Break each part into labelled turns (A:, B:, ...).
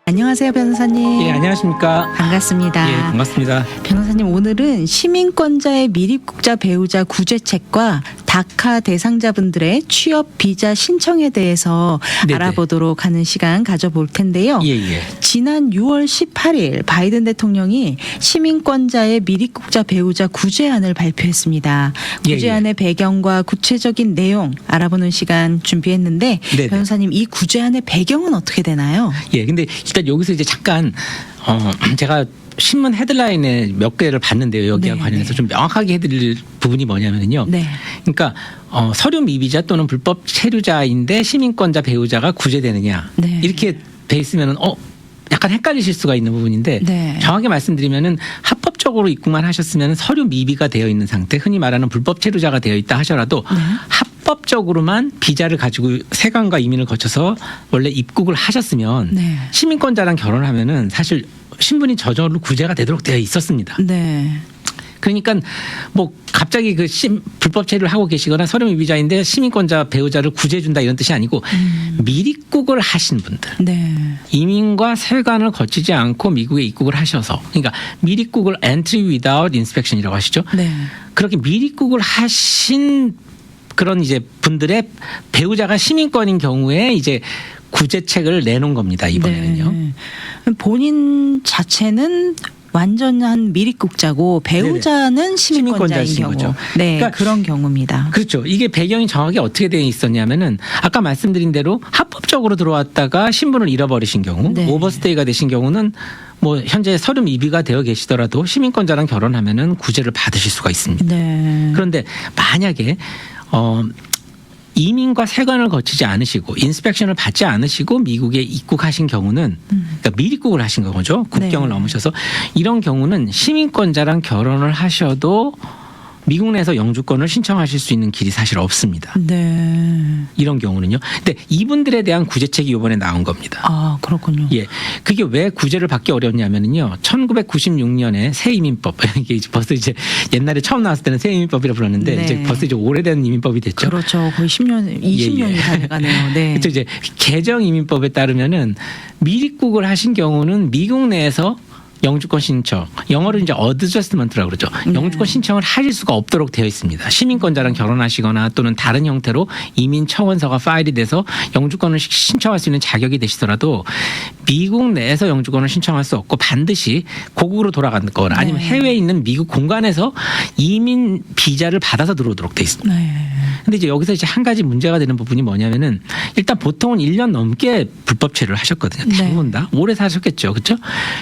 A: 안녕하세요, 변호사님.
B: 예, 안녕하십니까.
A: 반갑습니다.
B: 예, 반갑습니다.
A: 변호사님, 오늘은 시민권자의 미입국자 배우자 구제책과 다카 대상자분들의 취업 비자 신청에 대해서
B: 네네.
A: 알아보도록 하는 시간 가져볼 텐데요.
B: 예, 예.
A: 지난 6월 18일 바이든 대통령이 시민권자의 미입국자 배우자 구제안을 발표했습니다.
B: 예,
A: 구제안의 배경과 구체적인 내용 알아보는 시간 준비했는데
B: 네네.
A: 변호사님, 이 구제안의 배경은 어떻게 되나요?
B: 예, 근데 일단 여기서 이제 잠깐 제가 신문 헤드라인에 몇 개를 봤는데요. 여기와
A: 네,
B: 관련해서
A: 네.
B: 좀 명확하게 해드릴 부분이 뭐냐면요.
A: 네.
B: 그러니까 서류 미비자 또는 불법 체류자인데 시민권자 배우자가 구제되느냐
A: 네.
B: 이렇게 돼 있으면은 약간 헷갈리실 수가 있는 부분인데
A: 네.
B: 정확히 말씀드리면은 합법적으로 입국만 하셨으면 서류 미비가 되어 있는 상태, 흔히 말하는 불법 체류자가 되어 있다 하더라도
A: 네.
B: 합법적으로만 비자를 가지고 세관과 이민을 거쳐서 원래 입국을 하셨으면
A: 네.
B: 시민권자랑 결혼하면은 사실 신분이 저절로 구제가 되도록 되어 있었습니다.
A: 네.
B: 그러니까 뭐 갑자기 불법 체류를 하고 계시거나 서류 미비자인데 시민권자 배우자를 구제해준다 이런 뜻이 아니고 미입국을 하신 분들,
A: 네.
B: 이민과 세관을 거치지 않고 미국에 입국을 하셔서, 그러니까 미입국을 entry without inspection이라고 하시죠.
A: 네.
B: 그렇게 미입국을 하신 그런 이제 분들의 배우자가 시민권인 경우에 이제 구제책을 내놓은 겁니다, 이번에는요.
A: 네. 본인 자체는 완전한 미입국자고 배우자는 시민권자인
B: 시민권자이신
A: 경우.
B: 거죠.
A: 네,
B: 그러니까
A: 그런 경우입니다.
B: 그렇죠. 이게 배경이 정확히 어떻게 되어 있었냐면은 아까 말씀드린 대로 합법적으로 들어왔다가 신분을 잃어버리신 경우,
A: 네.
B: 오버스테이가 되신 경우는 뭐 현재 서류 미비가 되어 계시더라도 시민권자랑 결혼하면은 구제를 받으실 수가 있습니다.
A: 네.
B: 그런데 만약에 이민과 세관을 거치지 않으시고 인스펙션을 받지 않으시고 미국에 입국하신 경우는 그러니까 미입국을 하신 거죠. 국경을
A: 네.
B: 넘으셔서 이런 경우는 시민권자랑 결혼을 하셔도 미국 내에서 영주권을 신청하실 수 있는 길이 사실 없습니다.
A: 네.
B: 이런 경우는요. 근데 이분들에 대한 구제책이 이번에 나온 겁니다.
A: 아, 그렇군요.
B: 예, 그게 왜 구제를 받기 어렵냐면요. 1996년에 새 이민법, 이게 이제 벌써 이제 옛날에 처음 나왔을 때는 새 이민법이라 불렀는데
A: 네.
B: 이제 벌써 이제 오래된 이민법이 됐죠.
A: 그렇죠. 거의 10년, 20년이
B: 예.
A: 다 돼가네요. 네.
B: 그렇죠. 이제 개정 이민법에 따르면은 미입국을 하신 경우는 미국 내에서 영주권 신청, 영어로 이제 어드저스트먼트라고 그러죠. 영주권 신청을 하실 수가 없도록 되어 있습니다. 시민권자랑 결혼하시거나 또는 다른 형태로 이민 청원서가 파일이 돼서 영주권을 신청할 수 있는 자격이 되시더라도 미국 내에서 영주권을 신청할 수 없고 반드시 고국으로 돌아가거나 아니면
A: 네.
B: 해외에 있는 미국 공간에서 이민 비자를 받아서 들어오도록 되어 있습니다.
A: 네.
B: 근데 이제 여기서 이제 한 가지 문제가 되는 부분이 뭐냐면은 일단 보통은 1년 넘게 불법 체류를 하셨거든요. 대부분 다. 오래 사셨겠죠. 그렇죠?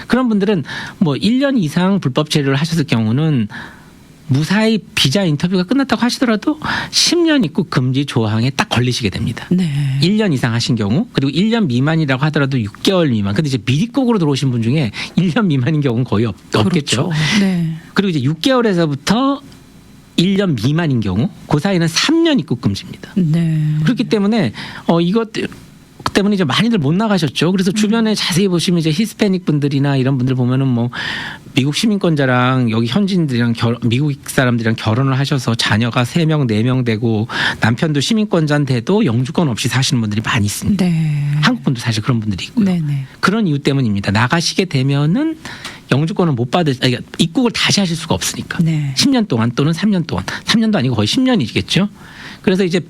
B: 그런 분들은 뭐 1년 이상 불법 체류를 하셨을 경우는 무사히 비자 인터뷰가 끝났다고 하시더라도 10년 입국 금지 조항에 딱 걸리시게 됩니다.
A: 네.
B: 1년 이상 하신 경우, 그리고 1년 미만이라고 하더라도 6개월 미만. 근데 이제 미입국으로 들어오신 분 중에 1년 미만인 경우는 거의 없겠죠.
A: 그렇죠. 네.
B: 그리고 이제 6개월에서부터 1년 미만인 경우 그 사이는 3년 입국 금지입니다.
A: 네.
B: 그렇기 때문에 이것 때문에 이제 많이들 못 나가셨죠. 그래서 주변에 자세히 보시면 이제 히스패닉 분들이나 이런 분들 보면은 뭐 미국 시민권자랑 여기 현지인들이랑 미국 사람들이랑 결혼을 하셔서 자녀가 3명, 4명 되고 남편도 시민권자인데도 영주권 없이 사시는 분들이 많이 있습니다.
A: 네.
B: 한국 분도 사실 그런 분들이 있고요.
A: 네네.
B: 그런 이유 때문입니다. 나가시게 되면은 영주권을 못 그러니까 입국을 다시 하실 수가 없으니까.
A: 네.
B: 10년 동안 또는 3년 동안. 3년도 아니고 거의 10년이겠죠. 그래서 이제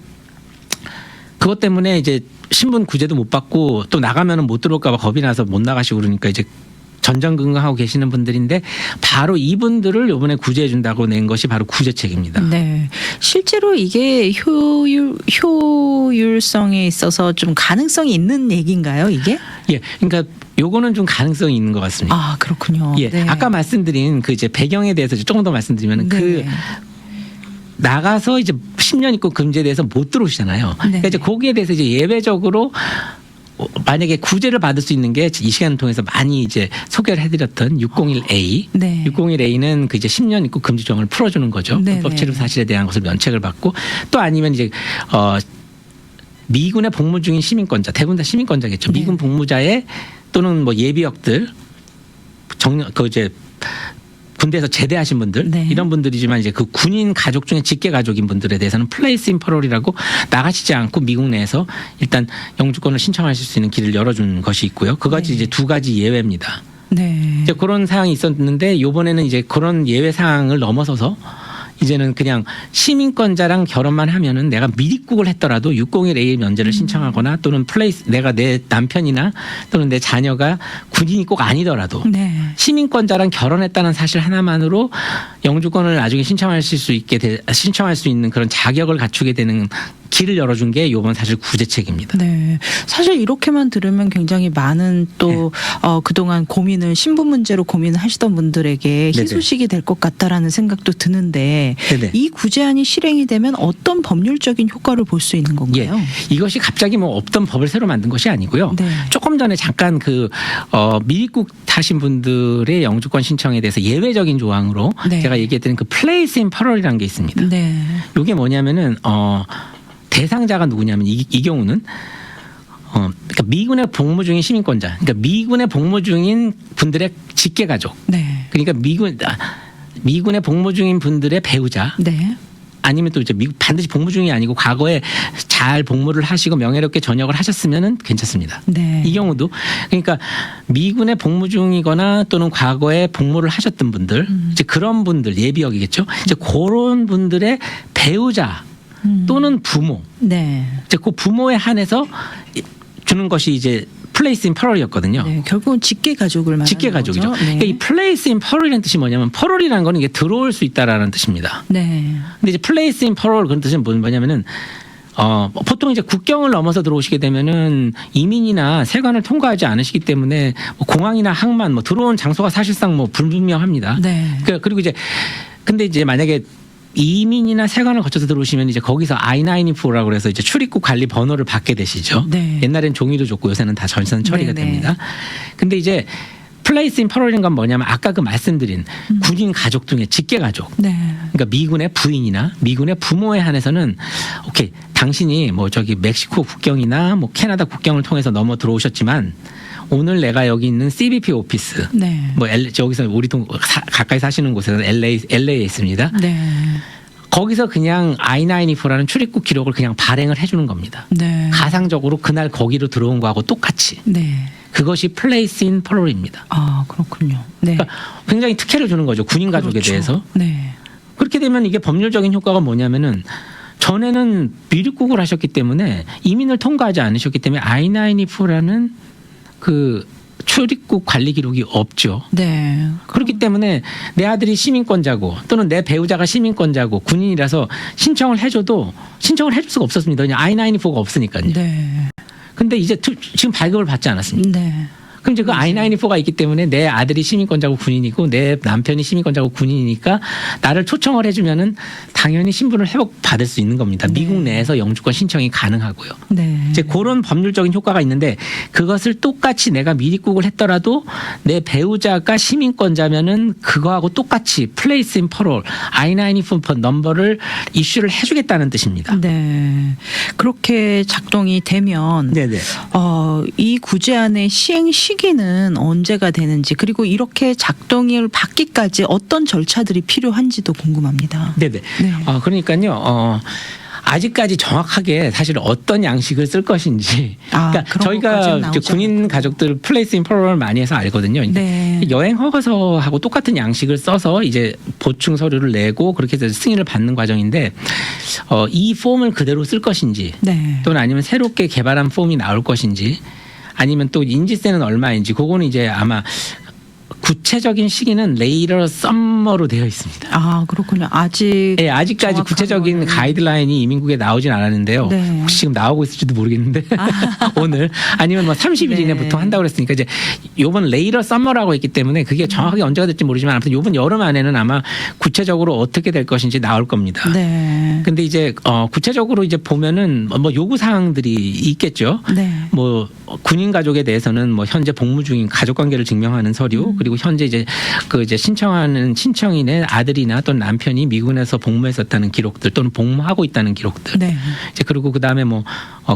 B: 그것 때문에 이제 신분 구제도 못 받고 또 나가면은 못 들어올까 봐 겁이 나서 못 나가시고 그러니까 이제 전전긍긍하고 계시는 분들인데 바로 이분들을 이번에 구제해 준다고 낸 것이 바로 구제책입니다.
A: 네. 실제로 이게 효율성에 있어서 좀 가능성이 있는 얘기인가요, 이게?
B: 예. 그러니까 요거는 좀 가능성이 있는 것 같습니다.
A: 아, 그렇군요.
B: 예.
A: 네.
B: 아까 말씀드린 그 이제 배경에 대해서 조금 더 말씀드리면
A: 네.
B: 그 나가서 이제 10년 입국 금지에 대해서 못 들어오시잖아요. 그러니까 이제 거기에 대해서 이제 예외적으로 만약에 구제를 받을 수 있는 게 이 시간을 통해서 많이 이제 소개를 해드렸던 601A.
A: 네.
B: 601A는 그 이제 10년 입국 금지 조항을 풀어주는 거죠.
A: 네,
B: 불법
A: 네.
B: 체류 사실에 대한 것을 면책을 받고 또 아니면 이제 미군에 복무 중인 시민권자, 대부분 다 시민권자겠죠.
A: 네.
B: 미군 복무자의 또는 뭐 예비역들 그 이제 군대에서 제대하신 분들
A: 네.
B: 이런 분들이지만 이제 그 군인 가족 중에 직계 가족인 분들에 대해서는 플레이스 인 퍼롤이라고 나가시지 않고 미국 내에서 일단 영주권을 신청하실 수 있는 길을 열어준 것이 있고요. 그것이
A: 네.
B: 이제 두 가지 예외입니다.
A: 네.
B: 이제 그런 사항이 있었는데 이번에는 이제 그런 예외 사항을 넘어서서 이제는 그냥 시민권자랑 결혼만 하면은 내가 미입국을 했더라도 601A 면제를 신청하거나 또는 내가 내 남편이나 또는 내 자녀가 군인이 꼭 아니더라도
A: 네.
B: 시민권자랑 결혼했다는 사실 하나만으로 영주권을 나중에 신청할 수 있는 그런 자격을 갖추게 되는 길을 열어준 게 이번 사실 구제책입니다.
A: 네. 사실 이렇게만 들으면 굉장히 많은 또 그동안 고민을 신부 문제로 고민하시던 분들에게
B: 네네.
A: 희소식이 될 것 같다라는 생각도 드는데
B: 네네.
A: 이 구제안이 실행이 되면 어떤 법률적인 효과를 볼 수 있는 건가요?
B: 이것이 갑자기 뭐 없던 법을 새로 만든 것이 아니고요.
A: 네.
B: 조금 전에 잠깐 미입국 하신 분들의 영주권 신청에 대해서 예외적인 조항으로
A: 네.
B: 제가 얘기했던 그 플레이스 인 퍼럴이라는 게 있습니다.
A: 네.
B: 이게 뭐냐면은 대상자가 누구냐면 이 경우는 그러니까 미군의 복무 중인 시민권자, 그러니까 미군의 복무 중인 분들의 직계 가족,
A: 네.
B: 그러니까 미군의 복무 중인 분들의 배우자,
A: 네.
B: 아니면 또 이제 반드시 복무 중이 아니고 과거에 잘 복무를 하시고 명예롭게 전역을 하셨으면은 괜찮습니다.
A: 네.
B: 이 경우도 그러니까 미군의 복무 중이거나 또는 과거에 복무를 하셨던 분들, 이제 그런 분들 예비역이겠죠. 이제 그런 분들의 배우자 또는 부모,
A: 네.
B: 이제 그 부모에 한해서 주는 것이 이제 플레이스 인 퍼럴이었거든요.
A: 네. 결국은 직계 가족을 말하는
B: 직계 가족이죠.
A: 거죠. 네.
B: 그러니까 이 플레이스 인 퍼럴이라는 뜻이 뭐냐면 퍼럴이라는 거는 이게 들어올 수 있다라는 뜻입니다.
A: 네.
B: 근데 이제 플레이스 인 퍼럴 그런 뜻은 뭐냐면은 보통 이제 국경을 넘어서 들어오시게 되면은 이민이나 세관을 통과하지 않으시기 때문에 뭐 공항이나 항만 뭐 들어온 장소가 사실상 뭐 불분명합니다.
A: 네.
B: 그리고 이제 근데 이제 만약에 이민이나 세관을 거쳐서 들어오시면 이제 거기서 I-94라고 해서 이제 출입국 관리 번호를 받게 되시죠.
A: 네.
B: 옛날엔 종이도 줬고 요새는 다 전선 처리가
A: 네, 네.
B: 됩니다. 근데 이제 플레이스 인 퍼럴인 건 뭐냐면 아까 그 말씀드린 군인 가족 중에 직계 가족.
A: 네.
B: 그러니까 미군의 부인이나 미군의 부모에 한해서는 오케이 당신이 뭐 저기 멕시코 국경이나 뭐 캐나다 국경을 통해서 넘어 들어오셨지만 오늘 내가 여기 있는 CBP 오피스
A: 네.
B: 뭐 여기서 우리 가까이 사시는 곳에는 LA에 있습니다.
A: 네.
B: 거기서 그냥 I-94라는 출입국 기록을 그냥 발행을 해주는 겁니다.
A: 네.
B: 가상적으로 그날 거기로 들어온 거하고 똑같이
A: 네.
B: 그것이 플레이스 인 퍼럴입니다.
A: 아, 그렇군요. 네.
B: 그러니까 굉장히 특혜를 주는 거죠. 군인 가족에
A: 그렇죠.
B: 대해서.
A: 네.
B: 그렇게 되면 이게 법률적인 효과가 뭐냐면은 전에는 미입국을 하셨기 때문에 이민을 통과하지 않으셨기 때문에 I-94라는 그 출입국 관리 기록이 없죠.
A: 네.
B: 그렇기 때문에 내 아들이 시민권자고 또는 내 배우자가 시민권자고 군인이라서 신청을 해줄 수가 없었습니다. 그냥 I-94가 없으니까요.
A: 네.
B: 근데 이제 지금 발급을 받지 않았습니다.
A: 네.
B: 그럼 이제 그 I-94가 있기 때문에 내 아들이 시민권자고 군인이고 내 남편이 시민권자고 군인이니까 나를 초청을 해주면은 당연히 신분을 회복받을 수 있는 겁니다.
A: 네.
B: 미국 내에서 영주권 신청이 가능하고요.
A: 네.
B: 이제 그런 법률적인 효과가 있는데 그것을 똑같이 내가 미입국을 했더라도 내 배우자가 시민권자면은 그거하고 똑같이 플레이스 인 퍼롤 I-94 넘버를 이슈를 해주겠다는 뜻입니다.
A: 네. 그렇게 작동이 되면
B: 네네.
A: 이 구제안의 시행 시기는 언제가 되는지 그리고 이렇게 작동을 받기까지 어떤 절차들이 필요한지도 궁금합니다.
B: 네네.
A: 네.
B: 그러니까요. 아직까지 정확하게 사실 어떤 양식을 쓸 것인지. 그러니까
A: 그런 것까지는
B: 저희가
A: 나오지
B: 이제 군인 가족들 플레이스 인 퍼럴을 많이 해서 알거든요.
A: 네.
B: 여행 허가서하고 똑같은 양식을 써서 이제 보충 서류를 내고 그렇게 해서 승인을 받는 과정인데 이 폼을 그대로 쓸 것인지
A: 네.
B: 또는 아니면 새롭게 개발한 폼이 나올 것인지 아니면 또 인지세는 얼마인지 그거는 이제 아마 구체적인 시기는 later summer로 되어 있습니다.
A: 아, 그렇군요. 아직까지
B: 아직까지 구체적인
A: 거는...
B: 가이드라인이 이민국에 나오진 않았는데요.
A: 네.
B: 혹시 지금 나오고 있을지도 모르겠는데 오늘 아니면 뭐 30일 이내
A: 네.
B: 보통 한다고 그랬으니까 이제 요번 later summer라고 했기 때문에 그게 정확하게 언제가 될지 모르지만 아무튼 요번 여름 안에는 아마 구체적으로 어떻게 될 것인지 나올 겁니다.
A: 네.
B: 근데 이제 구체적으로 이제 보면은 뭐 요구 사항들이 있겠죠.
A: 네.
B: 뭐 군인 가족에 대해서는 뭐 현재 복무 중인 가족 관계를 증명하는 서류 그리고 현재 이제 신청하는 신청인의 아들이나 또는 남편이 미군에서 복무했었다는 기록들 또는 복무하고 있다는 기록들.
A: 네.
B: 이제 그리고 그 다음에 뭐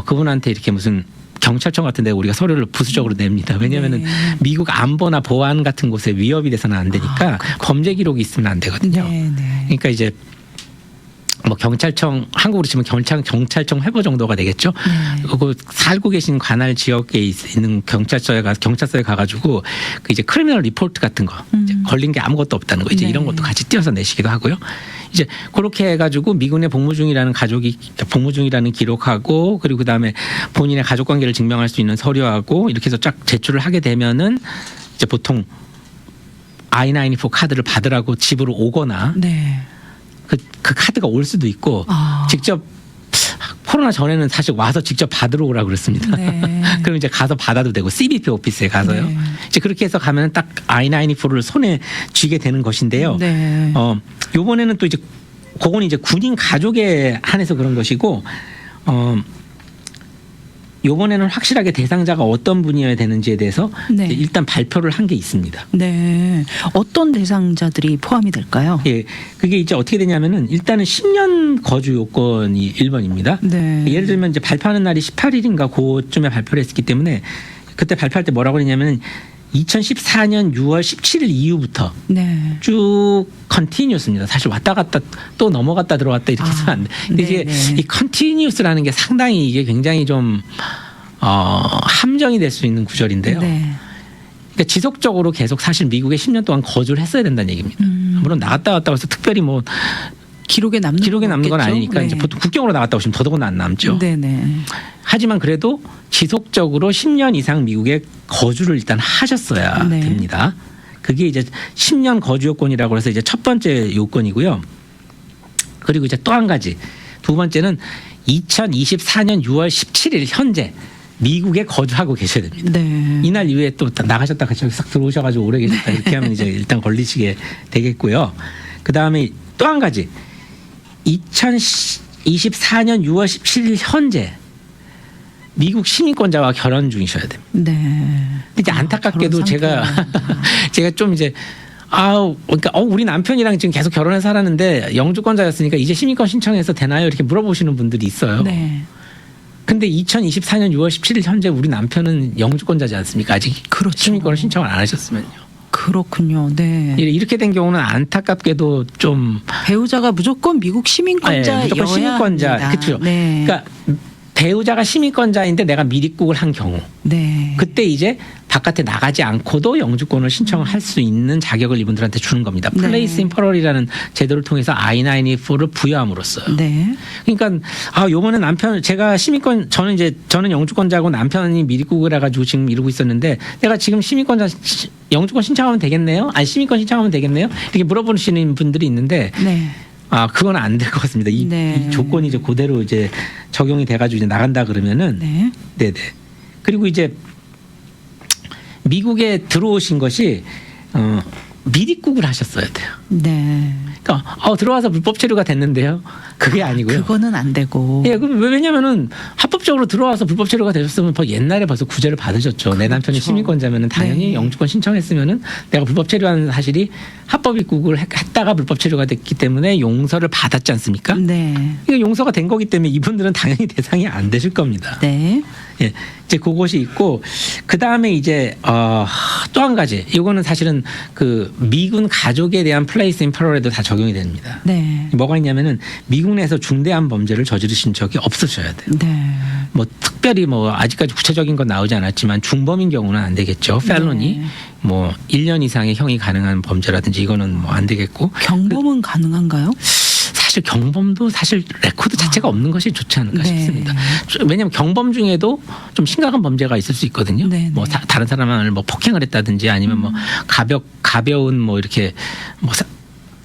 B: 그분한테 이렇게 무슨 경찰청 같은 데 우리가 서류를 부수적으로 냅니다. 왜냐하면은
A: 네.
B: 미국 안보나 보안 같은 곳에 위협이 돼서는 안 되니까 범죄 기록이 있으면 안 되거든요.
A: 네, 네.
B: 그러니까 이제 뭐 경찰청 한국으로 치면 경찰청 회보 정도가 되겠죠.
A: 네.
B: 그리고 살고 계신 관할 지역에 있는 경찰서에 가가지고 그 이제 크리미널 리포트 같은 거 이제 걸린 게 아무것도 없다는 거 이제
A: 네.
B: 이런 것도 같이 띄어서 내시기도 하고요. 이제 그렇게 해가지고 미군에 복무 중이라는 가족이 복무 중이라는 기록하고 그리고 그다음에 본인의 가족 관계를 증명할 수 있는 서류하고 이렇게 해서 쫙 제출을 하게 되면은 이제 보통 I-94 카드를 받으라고 집으로 오거나
A: 네.
B: 그 카드가 올 수도 있고 직접 코로나 전에는 사실 와서 직접 받으러 오라고 그랬습니다.
A: 네.
B: 그럼 이제 가서 받아도 되고 CBP 오피스에 가서요.
A: 네.
B: 이제 그렇게 해서 가면 딱 I-94를 손에 쥐게 되는 것인데요.
A: 네.
B: 요번에는 또 이제 그건 이제 군인 가족에 한해서 그런 것이고 요번에는 확실하게 대상자가 어떤 분이어야 되는지에 대해서
A: 네.
B: 이제 일단 발표를 한 게 있습니다.
A: 네. 어떤 대상자들이 포함이 될까요?
B: 예, 그게 이제 어떻게 되냐면은 일단은 10년 거주 요건이 1번입니다.
A: 네.
B: 예를 들면 이제 발표하는 날이 18일인가 그쯤에 발표를 했기 때문에 그때 발표할 때 뭐라고 그랬냐면은 2014년 6월 17일 이후부터
A: 네.
B: 쭉 컨티뉴스입니다. 사실 왔다 갔다 또 넘어갔다 들어왔다 이렇게 해서 안 돼. 근데 이제
A: 네네.
B: 이 컨티뉴스라는 게 상당히 이게 굉장히 좀 함정이 될 수 있는 구절인데요.
A: 네.
B: 그러니까 지속적으로 계속 사실 미국에 10년 동안 거주를 했어야 된다는 얘기입니다. 물론 나갔다 왔다 해서 특별히 뭐
A: 기록에 남는
B: 건
A: 없겠죠?
B: 아니니까
A: 네.
B: 이제 보통 국경으로 나갔다 오시면 더더구나 안 남죠.
A: 네네.
B: 하지만 그래도 지속적으로 10년 이상 미국에 거주를 일단 하셨어야
A: 네.
B: 됩니다. 그게 이제 10년 거주 요건이라고 해서 이제 첫 번째 요건이고요. 그리고 이제 또 한 가지 두 번째는 2024년 6월 17일 현재 미국에 거주하고 계셔야 됩니다.
A: 네.
B: 이날 이후에 또 나가셨다가 저기 싹 들어오셔가지고 오래 계셨다 이렇게 하면 이제 일단 걸리시게 되겠고요. 그 다음에 또 한 가지 2024년 6월 17일 현재 미국 시민권자와 결혼 중이셔야 됩니다.
A: 네.
B: 근데 이제 안타깝게도
A: 결혼
B: 제가
A: 상태는.
B: 제가 좀 이제 그러니까 우리 남편이랑 지금 계속 결혼해서 살았는데 영주권자였으니까 이제 시민권 신청해서 되나요? 이렇게 물어보시는 분들이 있어요.
A: 네.
B: 근데 2024년 6월 17일 현재 우리 남편은 영주권자지 않습니까? 아직
A: 그렇죠.
B: 시민권을 신청을 안 하셨으면요.
A: 그렇군요. 네.
B: 이렇게 된 경우는 안타깝게도 좀
A: 배우자가 무조건 미국 시민권자여야
B: 무조건 시민권자
A: 합니다.
B: 그렇죠.
A: 네.
B: 그러니까 배우자가 시민권자인데 내가 미립국을 한 경우
A: 네.
B: 그때 이제 바깥에 나가지 않고도 영주권을 신청을 할 수 있는 자격을 이분들한테 주는 겁니다.
A: 네.
B: 플레이스 인 퍼럴이라는 제도를 통해서 I-94를 부여함으로써요.
A: 네.
B: 그러니까 요번에 남편 제가 시민권 저는 영주권자고 남편이 미립국을 해가지고 지금 이러고 있었는데 내가 지금 시민권자 영주권 신청하면 되겠네요? 아니 시민권 신청하면 되겠네요? 이렇게 물어보시는 분들이 있는데
A: 네.
B: 그건 안 될 것 같습니다.
A: 네.
B: 이 조건이 이제 그대로 이제 적용이 돼가지고 이제 나간다 그러면은
A: 네.
B: 네네. 그리고 이제 미국에 들어오신 것이 미립국을 하셨어야 돼요.
A: 네.
B: 그러니까 들어와서 불법 체류가 됐는데요. 그게 아니고요.
A: 그거는 안 되고.
B: 예, 왜냐면은 합법적으로 들어와서 불법 체류가 되셨으면 옛날에 벌써 구제를 받으셨죠. 내 남편이
A: 그렇죠.
B: 시민권자면은 당연히
A: 네.
B: 영주권 신청했으면은 내가 불법 체류한 사실이 합법 입국을 했다가 불법 체류가 됐기 때문에 용서를 받았지 않습니까?
A: 네.
B: 이거 용서가 된 거기 때문에 이분들은 당연히 대상이 안 되실 겁니다.
A: 네.
B: 예, 이제 그것이 있고 그 다음에 이제 또 한 가지 이거는 사실은 그 미군 가족에 대한 플레이스 인 퍼럴에도 다 적용이 됩니다.
A: 네.
B: 뭐가 있냐면은 미국 내에서 중대한 범죄를 저지르신 적이 없으셔야 돼요.
A: 네.
B: 뭐 특별히 뭐 아직까지 구체적인 건 나오지 않았지만 중범인 경우는 안 되겠죠. 펠로니
A: 네.
B: 뭐 1년 이상의 형이 가능한 범죄라든지 이거는 뭐 안 되겠고
A: 경범은 가능한가요?
B: 사실 경범도 사실 레코드 자체가 없는 것이 좋지 않을까
A: 네.
B: 싶습니다. 왜냐하면 경범 중에도 좀 심각한 범죄가 있을 수 있거든요.
A: 네,
B: 뭐
A: 네.
B: 다른 사람을 뭐 폭행을 했다든지 아니면 뭐 가벼운 뭐 이렇게 뭐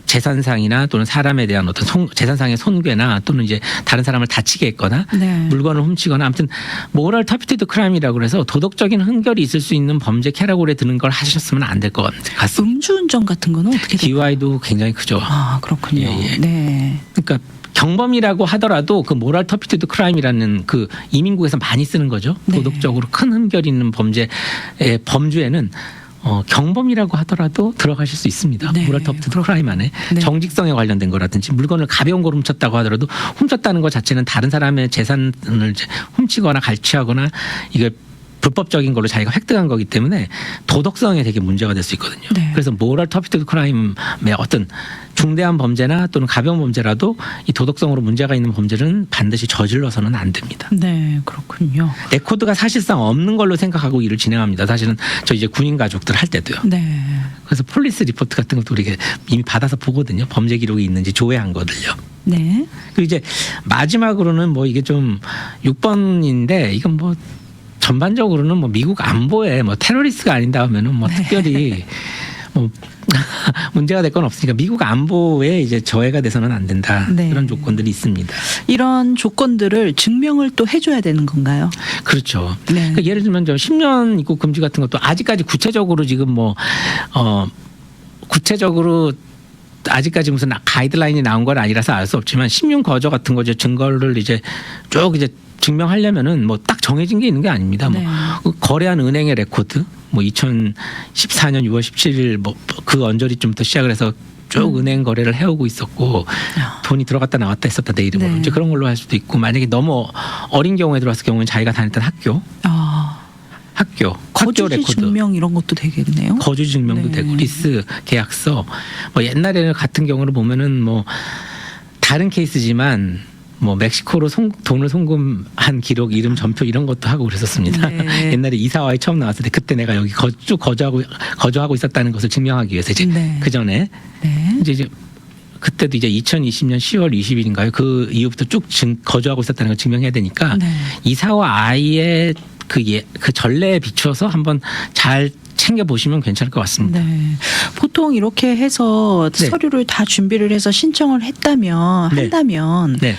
B: 재산상이나 또는 사람에 대한 어떤 재산상의 손괴나 또는 이제 다른 사람을 다치게 했거나
A: 네.
B: 물건을 훔치거나 아무튼 모럴 터피티드 크라임이라고 그래서 도덕적인 흠결이 있을 수 있는 범죄 캐러고리에 드는 걸 하셨으면 안 될 것 같습니다.
A: 음주운전 같은 거는 어떻게 돼요?
B: DUI도 굉장히 크죠.
A: 그렇군요.
B: 예.
A: 네.
B: 그러니까 경범이라고 하더라도 그 모럴 터피티드 크라임이라는 그 이민국에서 많이 쓰는 거죠.
A: 네.
B: 도덕적으로 큰 흠결이 있는 범죄의 범주에는 경범이라고 하더라도 들어가실 수 있습니다.
A: 네.
B: 모럴 터프트 크라임 안에
A: 네.
B: 정직성에 관련된 거라든지 물건을 가벼운 걸 훔쳤다고 하더라도 훔쳤다는 것 자체는 다른 사람의 재산을 이제 훔치거나 갈취하거나 이게 불법적인 걸로 자기가 획득한 거기 때문에 도덕성에 되게 문제가 될 수 있거든요.
A: 네.
B: 그래서 모럴 터프트 크라임의 어떤 중대한 범죄나 또는 가벼운 범죄라도 이 도덕성으로 문제가 있는 범죄는 반드시 저질러서는 안 됩니다.
A: 네, 그렇군요.
B: 레코드가 사실상 없는 걸로 생각하고 일을 진행합니다. 사실은 저 이제 군인 가족들 할 때도요.
A: 네.
B: 그래서 폴리스 리포트 같은 것도 우리가 이미 받아서 보거든요. 범죄 기록이 있는지 조회한 거들요.
A: 네.
B: 그리고 이제 마지막으로는 뭐 이게 좀 6번인데 이건 뭐 전반적으로는 뭐 미국 안보에 뭐 테러리스트가 아닌다 하면은 뭐 특별히 뭐 문제가 될 건 없으니까 미국 안보에 이제 저해가 돼서는 안 된다.
A: 네.
B: 그런 조건들이 있습니다.
A: 이런 조건들을 증명을 또 해줘야 되는 건가요?
B: 그렇죠.
A: 네.
B: 그러니까 예를 들면 저 10년 입국 금지 같은 것도 아직까지 구체적으로 지금 구체적으로 아직까지 무슨 가이드라인이 나온 건 아니라서 알 수 없지만 10년 거저 같은 거죠. 증거를 이제 쭉 이제 증명하려면은 뭐 딱 정해진 게 있는 게 아닙니다.
A: 네.
B: 뭐 거래한 은행의 레코드, 뭐 2014년 6월 17일 뭐 그 언저리쯤부터 시작을 해서 쭉 은행 거래를 해오고 있었고 돈이 들어갔다 나왔다 했었다 내 이름으로
A: 네.
B: 이제 그런 걸로 할 수도 있고 만약에 너무 어린 경우에 들어왔을 경우는 자기가 다녔던 학교
A: 거주지
B: 레코드.
A: 증명 이런 것도 되겠네요.
B: 거주 증명도
A: 네.
B: 되고 리스 계약서 뭐 옛날에는 같은 경우를 보면은 뭐 다른 케이스지만 뭐 멕시코로 돈을 송금한 기록 이름 전표 이런 것도 하고 그랬었습니다.
A: 네.
B: 옛날에 이사와에 처음 나왔을 때 그때 내가 여기 거주하고 있었다는 것을 증명하기 위해서 이제
A: 네.
B: 그 전에
A: 네.
B: 이제 그때도 이제 2020년 10월 20일인가요? 그 이후부터 쭉 거주하고 있었다는 걸 증명해야 되니까
A: 네.
B: 이사와 아이의 그 전례에 비추어서 한번 잘 챙겨 보시면 괜찮을 것 같습니다.
A: 네. 보통 이렇게 해서
B: 네.
A: 서류를 다 준비를 해서 신청을 한다면
B: 네.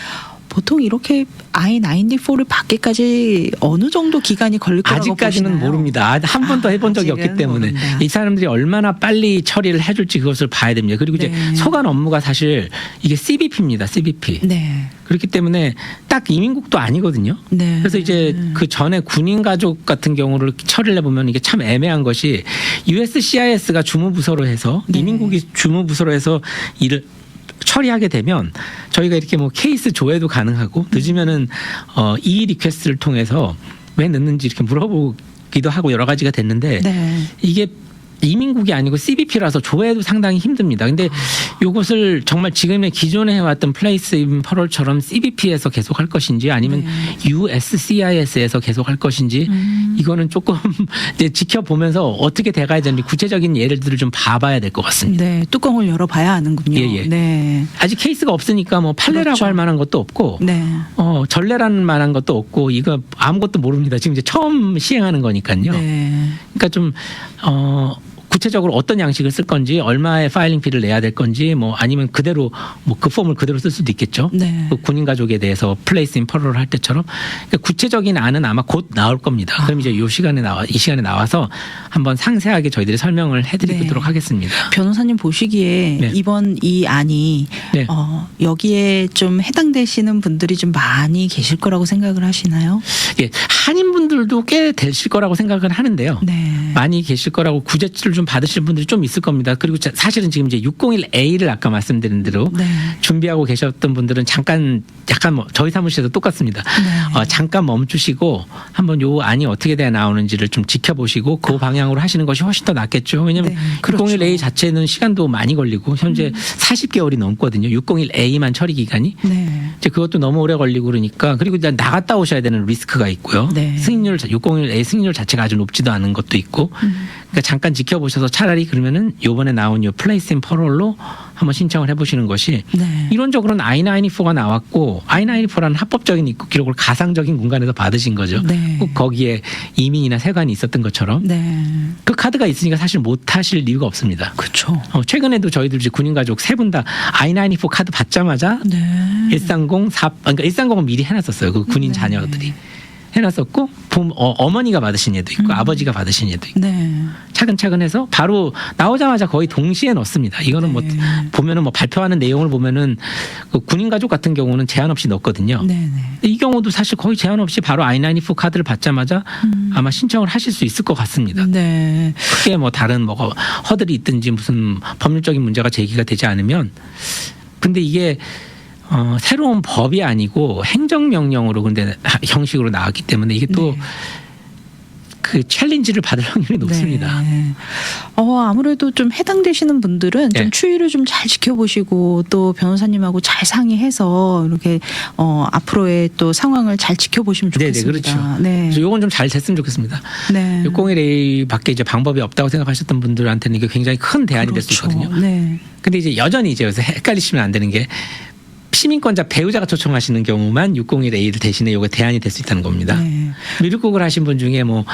A: 보통 이렇게 I-94를 받기까지 어느 정도 기간이 걸릴 거라고
B: 아직까지는
A: 보시나요?
B: 모릅니다. 한 번도 해본 적이 없기
A: 아직은
B: 때문에
A: 모른다.
B: 이 사람들이 얼마나 빨리 처리를 해줄지 그것을 봐야 됩니다. 그리고 이제
A: 네.
B: 소관 업무가 사실 이게 CBP입니다. CBP.
A: 네.
B: 그렇기 때문에 딱 이민국도 아니거든요.
A: 네.
B: 그래서 이제 그 전에 군인 가족 같은 경우를 처리를 해보면 이게 참 애매한 것이 USCIS가 주무부서로 해서
A: 네.
B: 이민국이 주무부서로 해서 일을 처리하게 되면 저희가 이렇게 뭐 케이스 조회도 가능하고 늦으면은 이 리퀘스트를 통해서 왜 늦는지 이렇게 물어보기도 하고 여러 가지가 됐는데
A: 네.
B: 이게 이민국이 아니고 CBP라서 조회도 상당히 힘듭니다. 근데 이것을 정말 지금의 기존에 해왔던 플레이스 인 퍼롤처럼 CBP에서 계속 할 것인지 아니면 USCIS에서 계속 할 것인지 이거는 조금 이제 지켜보면서 어떻게 돼가야 되는지 구체적인 예들을 좀 봐봐야 될 것 같습니다.
A: 네. 뚜껑을 열어봐야 아는군요.
B: 예, 예.
A: 네.
B: 아직 케이스가 없으니까 뭐 판례라고
A: 그렇죠.
B: 할 만한 것도 없고
A: 네.
B: 전례라는 만한 것도 없고 이거 아무것도 모릅니다. 지금 이제 처음 시행하는 거니까요.
A: 네.
B: 그러니까 좀 구체적으로 어떤 양식을 쓸 건지 얼마의 파일링 피를 내야 될 건지 뭐 아니면 그대로 뭐 그 폼을 그대로 쓸 수도 있겠죠.
A: 네.
B: 그 군인 가족에 대해서 플레이스 인 퍼롤을 할 때처럼 그러니까 구체적인 안은 아마 곧 나올 겁니다. 그럼 이제 이 시간에 나와서 한번 상세하게 저희들이 설명을 해드리도록
A: 네.
B: 하겠습니다.
A: 변호사님 보시기에
B: 네.
A: 이번 이 안이
B: 네.
A: 여기에 좀 해당되시는 분들이 좀 많이 계실 거라고 생각을 하시나요?
B: 예, 한인분들도 꽤 되실 거라고 생각을 하는데요.
A: 네.
B: 많이 계실 거라고 구제치를 좀 받으실 분들이 좀 있을 겁니다. 그리고 사실은 지금 이제 601A를 아까 말씀드린 대로
A: 네.
B: 준비하고 계셨던 분들은 잠깐 약간 뭐 저희 사무실에서 똑같습니다.
A: 네.
B: 잠깐 멈추시고 한번 요 안이 어떻게 돼야 나오는지를 좀 지켜보시고 그 방향으로 하시는 것이 훨씬 더 낫겠죠. 왜냐하면
A: 네, 그렇죠.
B: 601A 자체는 시간도 많이 걸리고 현재 40개월이 넘거든요. 601A만 처리 기간이.
A: 네.
B: 이제 그것도 너무 오래 걸리고 그러니까 그리고 이제 나갔다 오셔야 되는 리스크가 있고요.
A: 네.
B: 승인율 601A 승인율 자체가 아주 높지도 않은 것도 있고 그러니까 잠깐 지켜보셔서 차라리 그러면은 요번에 나온 요 플레이스 인 퍼롤로 한번 신청을 해보시는 것이
A: 네.
B: 이론적으로는 I-94가 나왔고 I-94라는 합법적인 입국 기록을 가상적인 공간에서 받으신 거죠.
A: 네.
B: 꼭 거기에 이민이나 세관이 있었던 것처럼
A: 네.
B: 그 카드가 있으니까 사실 못 하실 이유가 없습니다.
A: 그렇죠.
B: 최근에도 저희들 이제 군인 가족 세 분 다 I-94 카드 받자마자
A: 네.
B: 130, 그러니까 130은 미리 해놨었어요. 그 군인
A: 네.
B: 자녀들이. 해놨었고 어머니가 받으신 예도 있고 아버지가 받으신 예도 있고
A: 네.
B: 차근차근 해서 바로 나오자마자 거의 동시에 넣습니다. 이거는 뭐
A: 네.
B: 보면은 뭐 발표하는 내용을 보면은 그 군인 가족 같은 경우는 제한 없이 넣거든요.
A: 네. 네.
B: 이 경우도 사실 거의 제한 없이 바로 I-94 카드를 받자마자 아마 신청을 하실 수 있을 것 같습니다.
A: 네.
B: 크게 뭐 다른 뭐가 허들이 있든지 무슨 법률적인 문제가 제기가 되지 않으면 근데 이게 새로운 법이 아니고 행정명령으로 근데 형식으로 나왔기 때문에 이게 또
A: 네.
B: 그 챌린지를 받을 확률이 높습니다.
A: 네. 아무래도 좀 해당되시는 분들은 좀
B: 네.
A: 추이를 좀 잘 지켜보시고 또 변호사님하고 잘 상의해서 이렇게 앞으로의 또 상황을 잘 지켜보시면
B: 네네,
A: 좋겠습니다.
B: 그렇죠.
A: 네.
B: 그래서 요건 좀 잘 됐으면 좋겠습니다.
A: 네.
B: 601A 밖에 이제 방법이 없다고 생각하셨던 분들한테는 이게 굉장히 큰 대안이 될 수
A: 그렇죠.
B: 있거든요.
A: 네.
B: 근데 이제 여전히 이제 여기서 헷갈리시면 안 되는 게 시민권자 배우자가 초청하시는 경우만 601A를 대신에 요게 대안이 될 수 있다는 겁니다.
A: 네.
B: 미륵국을 하신 분 중에 뭐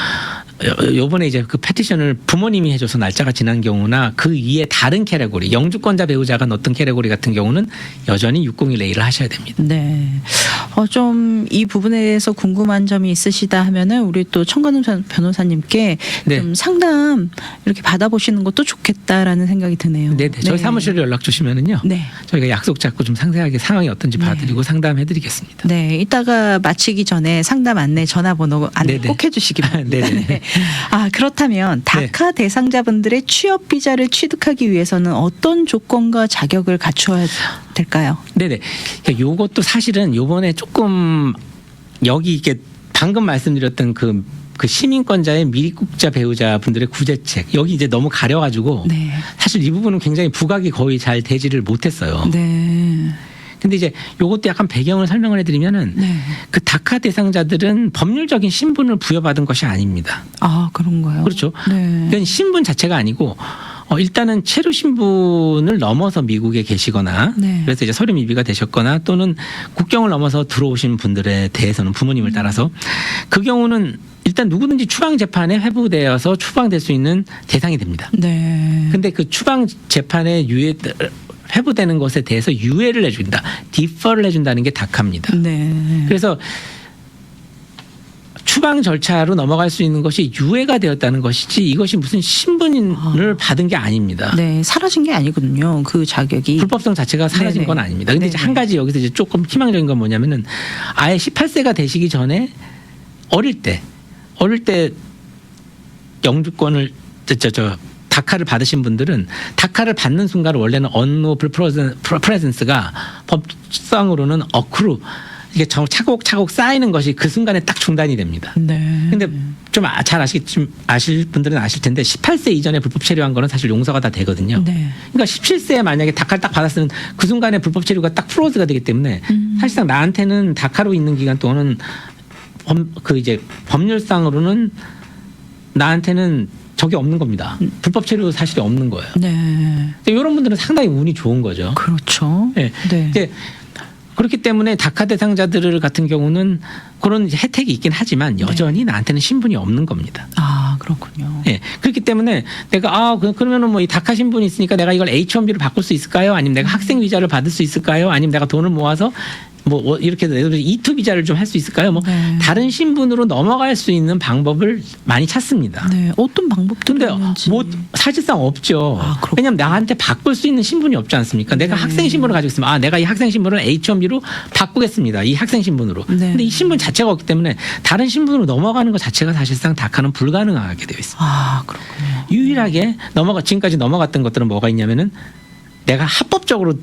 B: 요번에 이제 그 페티션을 부모님이 해줘서 날짜가 지난 경우나 그 위에 다른 캐러고리 영주권자 배우자가 넣었던 캐러고리 같은 경우는 여전히 601A를 하셔야 됩니다.
A: 네. 좀 이 부분에 대해서 궁금한 점이 있으시다 하면은 우리 또 청관우 변호사님께
B: 네.
A: 좀 상담 이렇게 받아보시는 것도 좋겠다라는 생각이 드네요.
B: 네네. 저희 사무실로 연락 주시면은요.
A: 네.
B: 저희가 약속 잡고 좀 상세하게 상황이 어떤지
A: 네.
B: 봐드리고 상담해드리겠습니다.
A: 네, 이따가 마치기 전에 상담 안내 전화번호 안내
B: 네네.
A: 꼭 해주시기 바랍니다.
B: 네네.
A: 네. 그렇다면 다카 대상자분들의 취업 비자를 취득하기 위해서는 어떤 조건과 자격을 갖추어야 될까요?
B: 네네. 그러니까 요것도 사실은 요번에 조금 여기 이게 방금 말씀드렸던 그 시민권자의 미립국자 배우자 분들의 구제책 여기 이제 너무 가려가지고
A: 네,
B: 사실 이 부분은 굉장히 부각이 거의 잘 되지를 못했어요.
A: 네,
B: 근데 이제 요것도 약간 배경을 설명을 해드리면은
A: 네.
B: 그 다카 대상자들은 법률적인 신분을 부여받은 것이 아닙니다.
A: 그런가요?
B: 그렇죠.
A: 네,
B: 그건 신분 자체가 아니고 일단은 체류 신분을 넘어서 미국에 계시거나
A: 네.
B: 그래서 이제 서류 미비가 되셨거나 또는 국경을 넘어서 들어오신 분들에 대해서는 부모님을 따라서 그 경우는 일단 누구든지 추방 재판에 회부되어서 추방될 수 있는 대상이 됩니다.
A: 네.
B: 근데 그 추방 재판에 회부되는 것에 대해서 유예를 해준다, 디퍼를 해준다는 게 다카입니다.
A: 네.
B: 그래서 추방 절차로 넘어갈 수 있는 것이 유예가 되었다는 것이지 이것이 무슨 신분을 받은 게 아닙니다.
A: 네, 사라진 게 아니거든요. 그 자격이.
B: 불법성 자체가 사라진
A: 네네.
B: 건 아닙니다. 근데 이제
A: 네네.
B: 한 가지 여기서 이제 조금 희망적인 건 뭐냐면은 아예 18세가 되시기 전에 어릴 때 영주권을 다카를 받으신 분들은 다카를 받는 순간 원래는 언로블 프레젠스가 법상으로는 어크루 이게 차곡차곡 쌓이는 것이 그 순간에 딱 중단이 됩니다.
A: 네.
B: 근데 좀 잘 아실 분들은 아실 텐데 18세 이전에 불법 체류한 거는 사실 용서가 다 되거든요.
A: 네.
B: 그러니까 17세에 만약에 다카를 딱 받았으면 그 순간에 불법 체류가 딱 프로즈가 되기 때문에 사실상 나한테는 다카로 있는 기간 동안은 이제 법률상으로는 나한테는 적이 없는 겁니다. 불법 체류 사실이 없는 거예요.
A: 네.
B: 이런 분들은 상당히 운이 좋은 거죠.
A: 그렇죠.
B: 네.
A: 네.
B: 이제 그렇기 때문에 다카 대상자들 같은 경우는 그런 이제 혜택이 있긴 하지만 여전히 나한테는 신분이 없는 겁니다.
A: 그렇군요.
B: 예. 그렇기 때문에 내가 그러면은 뭐 이 다카 신분이 있으니까 내가 이걸 H1B로 바꿀 수 있을까요? 아니면 내가 학생 비자를 받을 수 있을까요? 아니면 내가 돈을 모아서 뭐 이렇게 E2 비자를 좀 할 수 있을까요? 뭐
A: 네.
B: 다른 신분으로 넘어갈 수 있는 방법을 많이 찾습니다.
A: 네, 어떤 방법들이
B: 근데
A: 있는지.
B: 뭐 사실상 없죠.
A: 그렇군요.
B: 왜냐하면 나한테 바꿀 수 있는 신분이 없지 않습니까? 내가
A: 네.
B: 학생 신분을 가지고 있으면 내가 이 학생 신분을 H1B로 바꾸겠습니다. 이 학생 신분으로.
A: 네.
B: 근데 이 신분 자체가 없기 때문에 다른 신분으로 넘어가는 것 자체가 사실상 다카는 불가능하게 되어 있습니다.
A: 그렇군요.
B: 유일하게 지금까지 넘어갔던 것들은 뭐가 있냐면은 내가 합법적으로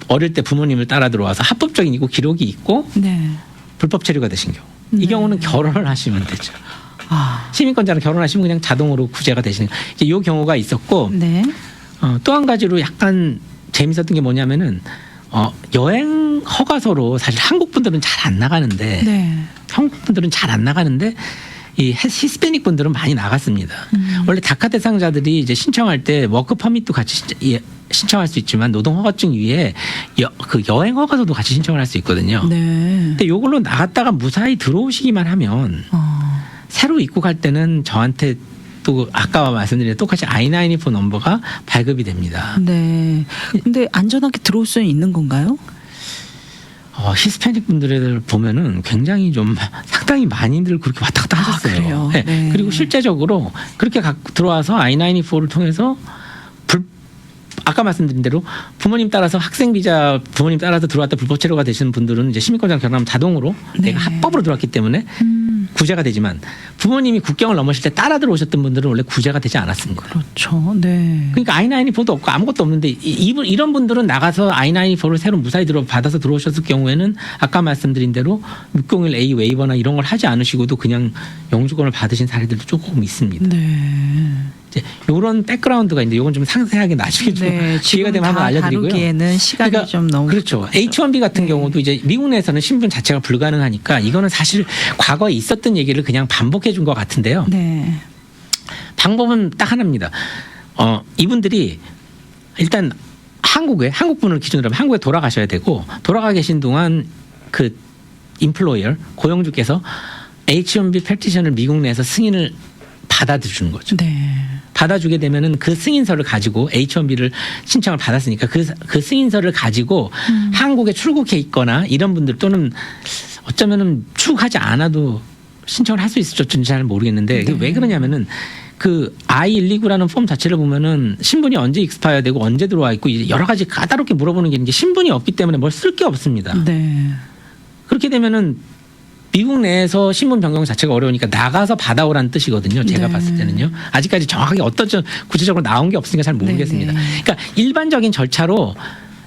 B: 어릴 때 부모님을 따라 들어와서 합법적인 기록이 있고
A: 네.
B: 불법 체류가 되신 경우. 이
A: 네.
B: 경우는 결혼을 하시면 되죠. 시민권자랑 결혼하시면 그냥 자동으로 구제가 되시는 이제 이 경우가 있었고
A: 네.
B: 또 한 가지로 약간 재밌었던 게 뭐냐면은 여행 허가서로 사실 한국 분들은 잘 안 나가는데
A: 네.
B: 한국 분들은 잘 안 나가는데 이 히스패닉 분들은 많이 나갔습니다. 원래 다카 대상자들이 이제 신청할 때 워크 퍼밋도 같이 신청할 수 있지만 노동 허가증 위에 그 여행 허가서도 같이 신청을 할 수 있거든요.
A: 네.
B: 근데 이걸로 나갔다가 무사히 들어오시기만 하면 새로 입국할 때는 저한테 또 아까 말씀드린 똑같이 I-94 넘버가 발급이 됩니다.
A: 네. 근데 안전하게 들어올 수는 있는 건가요?
B: 히스패닉 분들을 보면은 굉장히 좀 상당히 많이들 그렇게 왔다 갔다 하셨어요.
A: 그래요?
B: 네.
A: 네.
B: 그리고 실제적으로 그렇게 들어와서 I-94를 통해서 아까 말씀드린 대로 부모님 따라서 학생 비자 부모님 따라서 들어왔다 불법 체류가 되시는 분들은 이제 시민권자랑 결혼하면 자동으로
A: 네.
B: 내가 합법으로 들어왔기 때문에 구제가 되지만 부모님이 국경을 넘으실 때 따라 들어오셨던 분들은 원래 구제가 되지 않았습니다.
A: 그렇죠. 네.
B: 그러니까 I-94도 없고 아무것도 없는데 이런 분들은 나가서 I-94를 새로 무사히 받아서 들어오셨을 경우에는 아까 말씀드린 대로 601A 웨이버나 이런 걸 하지 않으시고도 그냥 영주권을 받으신 사례들도 조금 있습니다.
A: 네.
B: 이제 이런 백그라운드가 있는데 이건 좀 상세하게 나중에 좀
A: 네,
B: 기회가 되면 한번 알려드리고요.
A: 다루기에는 시간이
B: 그러니까
A: 좀 너무
B: 그렇죠. H-1B 같은
A: 네.
B: 경우도 이제 미국 내에서는 신분 자체가 불가능하니까 이거는 사실 과거에 있었던 얘기를 그냥 반복해 준 것 같은데요.
A: 네.
B: 방법은 딱 하나입니다. 이분들이 일단 한국 분을 기준으로 하면 한국에 돌아가셔야 되고 돌아가 계신 동안 그 인플로이어 고용주께서 H-1B 패티션을 미국 내에서 승인을 받아주는 거죠.
A: 네.
B: 받아주게 되면은 그 승인서를 가지고 H-1B를 신청을 받았으니까 그 승인서를 가지고 한국에 출국해 있거나 이런 분들 또는 어쩌면은 출국하지 않아도 신청을 할 수 있을지 잘 모르겠는데
A: 네.
B: 왜 그러냐면은 그 I-129라는 폼 자체를 보면은 신분이 언제 익스파이어 되고 언제 들어와 있고 이제 여러 가지 까다롭게 물어보는 게 이제 신분이 없기 때문에 뭘 쓸 게 없습니다.
A: 네.
B: 그렇게 되면은 미국 내에서 신분 변경 자체가 어려우니까 나가서 받아오라는 뜻이거든요. 제가
A: 네.
B: 봤을 때는요. 아직까지 정확하게 어떤 구체적으로 나온 게 없으니까 잘 모르겠습니다.
A: 네네.
B: 그러니까 일반적인 절차로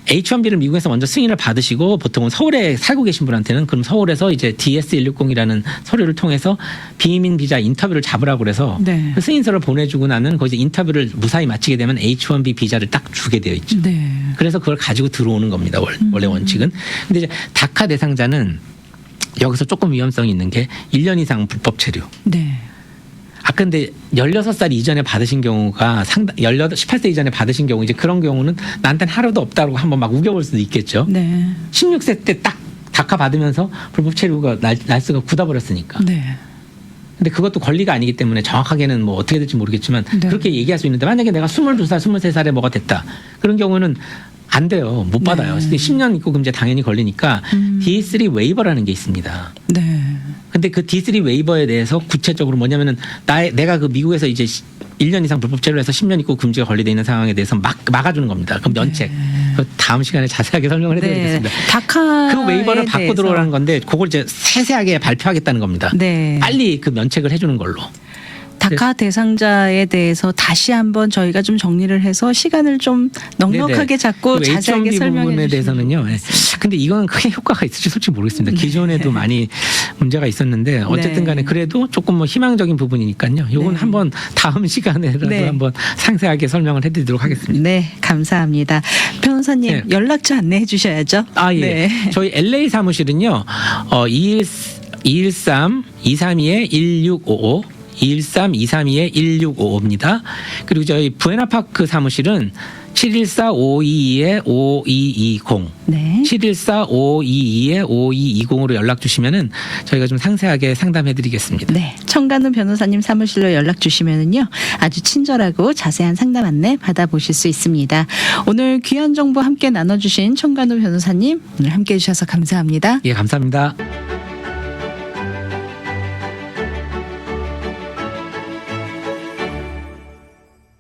B: H-1B를 미국에서 먼저 승인을 받으시고 보통은 서울에 살고 계신 분한테는 그럼 서울에서 이제 DS-160이라는 서류를 통해서 비移民비자 인터뷰를 잡으라고 그래서
A: 네.
B: 그 승인서를 보내주고 나는 거기서 인터뷰를 무사히 마치게 되면 H-1B 비자를 딱 주게 되어 있죠.
A: 네.
B: 그래서 그걸 가지고 들어오는 겁니다. 원래 원칙은. 근데 이제 다카 대상자는 여기서 조금 위험성이 있는 게 1년 이상 불법 체류.
A: 네.
B: 근데 16살 이전에 받으신 경우가 18세 이전에 받으신 경우 이제 그런 경우는 나한테는 하루도 없다고 한번 막 우겨볼 수도 있겠죠.
A: 네.
B: 16세 때 딱 다카 받으면서 불법 체류가 날수가 굳어버렸으니까.
A: 네.
B: 근데 그것도 권리가 아니기 때문에 정확하게는 뭐 어떻게 될지 모르겠지만
A: 네.
B: 그렇게 얘기할 수 있는데 만약에 내가 22살, 23살에 뭐가 됐다. 그런 경우는 안 돼요. 못 받아요.
A: 네.
B: 10년 입국 금지 당연히 걸리니까 D3 웨이버라는 게 있습니다.
A: 네.
B: 근데 그 D3 웨이버에 대해서 구체적으로 뭐냐면은 내가 그 미국에서 이제 1년 이상 불법 체류를 해서 10년 입국 금지가 걸리돼 있는 상황에 대해서 막아주는 겁니다. 그럼 면책. 그 다음 시간에 자세하게 설명을 해드리겠습니다.
A: 다카
B: 그 웨이버를 받고 들어오라는 건데 그걸 이제 세세하게 발표하겠다는 겁니다.
A: 네.
B: 빨리 그 면책을 해주는 걸로.
A: 다카 대상자에 대해서 다시 한번 저희가 좀 정리를 해서 시간을 좀 넉넉하게
B: 네네.
A: 잡고
B: 그
A: 자세하게
B: H-1B
A: 설명해
B: 부분에
A: 주시면
B: 대해서는요. 예. 근데 이건 크게 효과가 있을지 솔직히 모르겠습니다.
A: 네.
B: 기존에도 많이 문제가 있었는데 어쨌든 간에 그래도 조금 뭐 희망적인 부분이니까요. 이건
A: 네.
B: 한번 다음 시간에라도
A: 네.
B: 한번 상세하게 설명을 해드리도록 하겠습니다.
A: 네, 감사합니다. 변호사님
B: 네.
A: 연락처 안내해 주셔야죠.
B: 예.
A: 네.
B: 저희 LA 사무실은요. 213-232-1655 213-232-1655입니다. 그리고 저희 부에나파크 사무실은 714-522-5220
A: 네.
B: 714-522-5220으로 연락 주시면은 저희가 좀 상세하게 상담해 드리겠습니다.
A: 네, 청간호 변호사님 사무실로 연락 주시면은요 아주 친절하고 자세한 상담 안내 받아보실 수 있습니다. 오늘 귀한 정보 함께 나눠주신 청간호 변호사님 오늘 함께해 주셔서 감사합니다.
B: 예, 감사합니다.